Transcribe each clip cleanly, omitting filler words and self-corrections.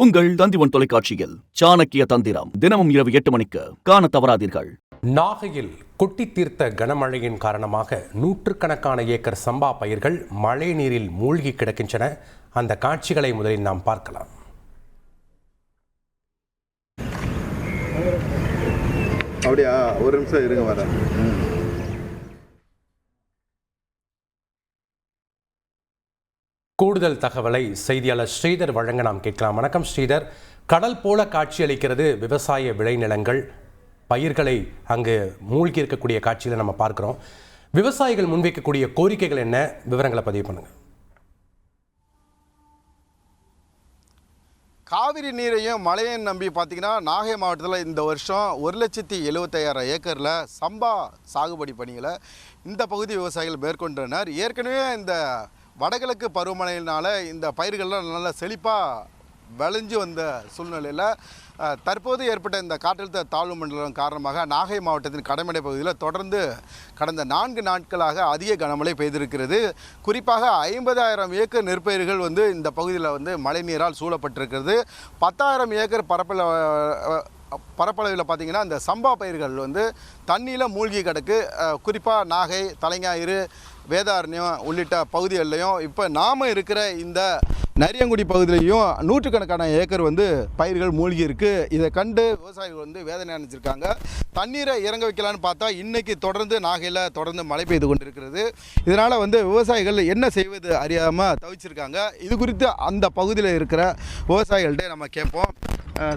உங்கள் தந்திவன் தொலைக்காட்சியில் சாணக்கிய தந்திரம் தினமும் இரவு 8 மணிக்கு காண தவறாதீர்கள். நாகையில் கொட்டி தீர்த்த கனமழையின் காரணமாக நூற்றுக்கணக்கான ஏக்கர் சம்பா பயிர்கள் மழை நீரில் மூழ்கி கிடக்கின்றன. அந்த காட்சிகளை முதலில் நாம் பார்க்கலாம். அப்படியா, ஒரு நிமிஷம் இருங்க வர. கூடுதல் தகவலை செய்தியாளர் ஸ்ரீதர் வழங்க நாம் கேட்கலாம். வணக்கம் ஸ்ரீதர். கடல் போல காட்சியளிக்கிறது விவசாய விளைநிலங்கள், பயிர்களை அங்கு மூழ்கி இருக்கக்கூடிய காட்சிகளை நம்ம பார்க்கிறோம். விவசாயிகள் முன்வைக்கக்கூடிய கோரிக்கைகள் என்ன, விவரங்களை பதிவு பண்ணுங்க. காவிரி நீரையும் மழையும் நம்பி பார்த்தீங்கன்னா நாகை மாவட்டத்தில் இந்த வருஷம் 1,75,000 ஏக்கரில் சம்பா சாகுபடி பணிகளை இந்த பகுதி விவசாயிகள் மேற்கொண்டனர். ஏற்கனவே இந்த வடகிழக்கு பருவமழையினால் இந்த பயிர்கள்லாம் நல்லா செழிப்பாக விளைஞ்சு வந்த சூழ்நிலையில் தற்போது ஏற்பட்ட இந்த காற்றழுத்த தாழ்வு மண்டலம் காரணமாக நாகை மாவட்டத்தின் கடமடை பகுதியில் தொடர்ந்து கடந்த 4 நாட்களாக அதிக கனமழை பெய்திருக்கிறது. குறிப்பாக 50,000 ஏக்கர் நெற்பயிர்கள் இந்த பகுதியில் மழை நீரால் சூழப்பட்டிருக்கிறது. 10,000 ஏக்கர் பரப்பளவில் பார்த்திங்கன்னா இந்த சம்பா பயிர்கள் தண்ணியில் மூழ்கி கிடக்கு. குறிப்பாக நாகை, தலைஞாயிறு, வேதாரண்யம் உள்ளிட்ட பகுதிகளிலையும் இப்போ நாம் இருக்கிற இந்த நரியங்குடி பகுதியிலையும் நூற்றுக்கணக்கான ஏக்கர் பயிர்கள் மூழ்கி இருக்குது. இதை கண்டு விவசாயிகள் வேதனை அடைஞ்சிருக்காங்க. தண்ணீரை இறங்க வைக்கலான்னு பார்த்தா இன்றைக்கி தொடர்ந்து நாகையில் தொடர்ந்து மழை பெய்து கொண்டு இருக்கிறது. இதனால் விவசாயிகள் என்ன செய்வது அறியாமல் தவிச்சிருக்காங்க. இது குறித்து அந்த பகுதியில் இருக்கிற விவசாயிகள்கிட்ட நம்ம கேட்போம்.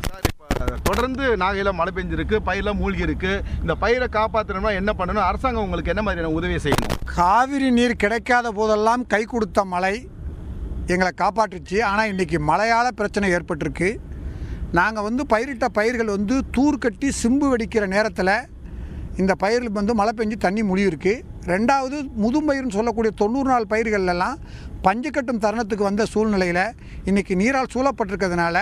சார், இப்போ தொடர்ந்து நாகையில் மழை பெஞ்சிருக்கு, பயிரெலாம் மூழ்கி இருக்குது. இந்த பயிரை காப்பாற்றணும்னா என்ன பண்ணணும்? அரசாங்கம் உங்களுக்கு என்ன மாதிரியான உதவி செய்யணும்? காவிரி நீர் கிடைக்காத போதெல்லாம் கை கொடுத்த மழை எங்களை காப்பாற்றுச்சு. ஆனால் இன்றைக்கி மழையால் பிரச்சனை ஏற்பட்டிருக்கு. நாங்கள் பயிரிட்ட பயிர்கள் தூர் கட்டி சிம்பு வெடிக்கிற நேரத்தில் இந்த பயிர்கள் மழை பெஞ்சு தண்ணி முடியிருக்கு. ரெண்டாவது முதும்பயிர்னு சொல்லக்கூடிய 90 நாள் பயிர்களெல்லாம் பஞ்சு கட்டும் தருணத்துக்கு வந்த சூழ்நிலையில் இன்றைக்கி நீரால் சூழப்பட்டிருக்கிறதுனால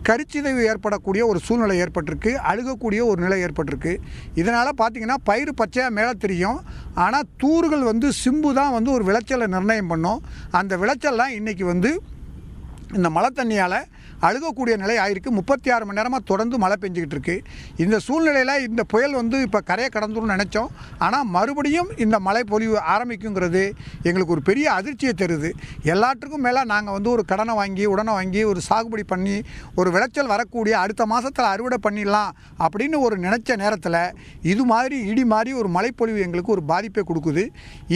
கரிச்சிதைவு ஏற்படக்கூடிய ஒரு சூழ்நிலை ஏற்பட்டிருக்கு, அழுகக்கூடிய ஒரு நிலை ஏற்பட்டிருக்கு. இதனால் பார்த்திங்கன்னா பயிர் பச்சையாக மேலே தெரியும். ஆனால் தூர்கள் சிம்பு தான் ஒரு விளைச்சலை நிர்ணயம் பண்ணும். அந்த விளைச்சல்லாம் இன்றைக்கி இந்த மழை தண்ணியால் அழுகக்கூடிய நிலை ஆகிருக்கு. 36 மணி நேரமாக தொடர்ந்து மழை பெஞ்சிக்கிட்டு இருக்குது. இந்த சூழ்நிலையில் இந்த புயல் இப்போ கரையை கடந்துருன்னு நினச்சோம். ஆனால் மறுபடியும் இந்த மழை பொழிவு ஆரம்பிக்குங்கிறது எங்களுக்கு ஒரு பெரிய அதிர்ச்சியை தருது. எல்லாத்துக்கும் மேலே நாங்கள் ஒரு கடனை வாங்கி உடனே வாங்கி ஒரு சாகுபடி பண்ணி ஒரு விளைச்சல் வரக்கூடிய அடுத்த மாதத்தில் அறுவடை பண்ணிடலாம் அப்படின்னு ஒரு நினச்ச நேரத்தில் இது மாதிரி இடி மாதிரி ஒரு மழைப்பொழிவு எங்களுக்கு ஒரு பாதிப்பை கொடுக்குது.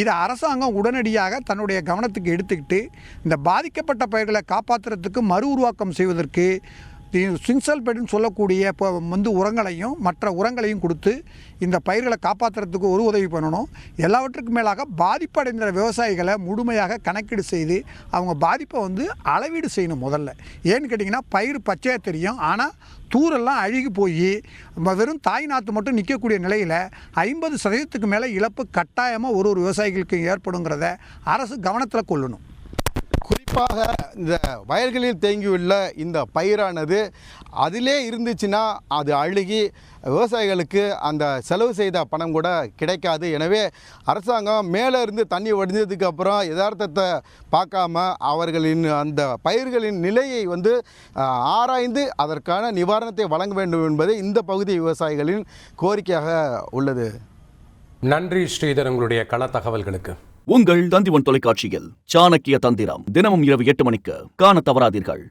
இதை அரசாங்கம் உடனடியாக தன்னுடைய கவனத்துக்கு எடுத்துக்கிட்டு இந்த பாதிக்கப்பட்ட பயிர்களை காப்பாற்றுறதுக்கு மறு உருவாக்கம் செய்வது சின்சல்பேட்னு சொல்லக்கூடிய உரங்களையும் மற்ற உரங்களையும் கொடுத்து இந்த பயிர்களை காப்பாற்றுறதுக்கு ஒரு உதவி பண்ணணும். எல்லாவற்றுக்கும் மேலாக பாதிப்படைந்த விவசாயிகளை முழுமையாக கணக்கீடு செய்து அவங்க பாதிப்பை அளவீடு செய்யணும். முதல்ல ஏன்னு கேட்டிங்கன்னா பயிர் பச்சையாக தெரியும், ஆனால் தூரெல்லாம் அழுகி போய் வெறும் தாய் நாற்று மட்டும் நிற்கக்கூடிய நிலையில் 50% மேலே இழப்பு கட்டாயமாக ஒரு விவசாயிகளுக்கு ஏற்படுங்கிறத அரசு கவனத்தில் கொள்ளணும். குறிப்பாக இந்த வயல்களில் தேங்கியுள்ள இந்த பயிரானது அதிலே இருந்துச்சுன்னா அது அழுகி விவசாயிகளுக்கு அந்த செலவு செய்த பணம் கூட கிடைக்காது. எனவே அரசாங்கம் மேலே இருந்து தண்ணி வடிஞ்சதுக்கு அப்புறம் யதார்த்தத்தை பார்க்காம அவர்களின் அந்த பயிர்களின் நிலையை ஆராய்ந்து அதற்கான நிவாரணத்தை வழங்க வேண்டும் என்பது இந்த பகுதி விவசாயிகளின் கோரிக்கையாக உள்ளது. நன்றி ஸ்ரீதர், உங்களுடைய கள தகவல்களுக்கு. உங்கள் தந்திவன் தொலைக்காட்சியில் சாணக்கிய தந்திரம் தினமும் இரவு 8 மணிக்கு காண தவறாதீர்கள்.